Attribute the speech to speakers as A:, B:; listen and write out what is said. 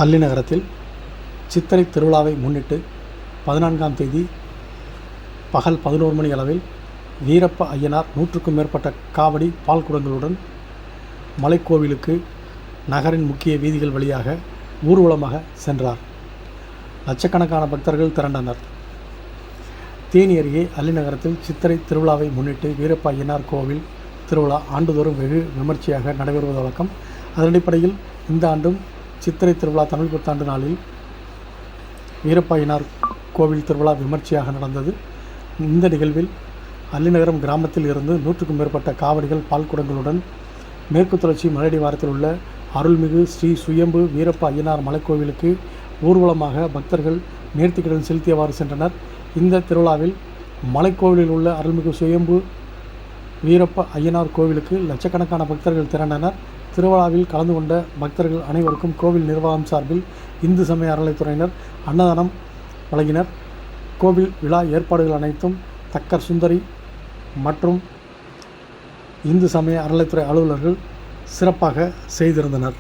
A: அல்லி நகரத்தில் சித்திரை திருவிழாவை முன்னிட்டு 14ஆம் தேதி பகல் 11 மணி அளவில் வீரப்ப ஐயனார் 100க்கும் மேற்பட்ட காவடி பால் குடங்களுடன் மலைக்கோவிலுக்கு நகரின் முக்கிய வீதிகள் வழியாக ஊர்வலமாக சென்றார். லட்சக்கணக்கான பக்தர்கள் திரண்டனர். தேனி அருகே அல்லி நகரத்தில் சித்திரை திருவிழாவை முன்னிட்டு வீரப்ப ஐயனார் கோவில் திருவிழா ஆண்டுதோறும் வெகு விமர்சையாக நடைபெறுவது வழக்கம். அதன் அடிப்படையில் இந்த ஆண்டும் சித்திரை திருவிழா தமிழ் புத்தாண்டு நாளில் வீரப்ப ஐயனார் கோவில் திருவிழா விமர்சையாக நடந்தது. இந்த நிகழ்வில் அல்லிநகரம் கிராமத்தில் இருந்து 100க்கும் மேற்பட்ட காவடிகள் பால்குடங்களுடன் மேற்கு தொடர்ச்சி மலையடிவாரத்தில் உள்ள அருள்மிகு ஸ்ரீ சுயம்பு வீரப்ப ஐயனார் மலைக்கோவிலுக்கு ஊர்வலமாக பக்தர்கள் நேர்த்திக்கடன் செலுத்தியவாறு சென்றனர். இந்த திருவிழாவில் மலைக்கோவிலில் உள்ள அருள்மிகு சுயம்பு வீரப்ப ஐயனார் கோவிலுக்கு லட்சக்கணக்கான பக்தர்கள் திரண்டனர். திருவிழாவில் கலந்து கொண்ட பக்தர்கள் அனைவருக்கும் கோவில் நிர்வாகம் சார்பில் இந்து சமய அறநிலைத்துறையினர் அன்னதானம் வழங்கினர். கோவில் விழா ஏற்பாடுகள் அனைத்தும் தக்கர் சுந்தரி மற்றும் இந்து சமய அறநிலைத்துறை அலுவலர்கள் சிறப்பாக செய்திருந்தனர்.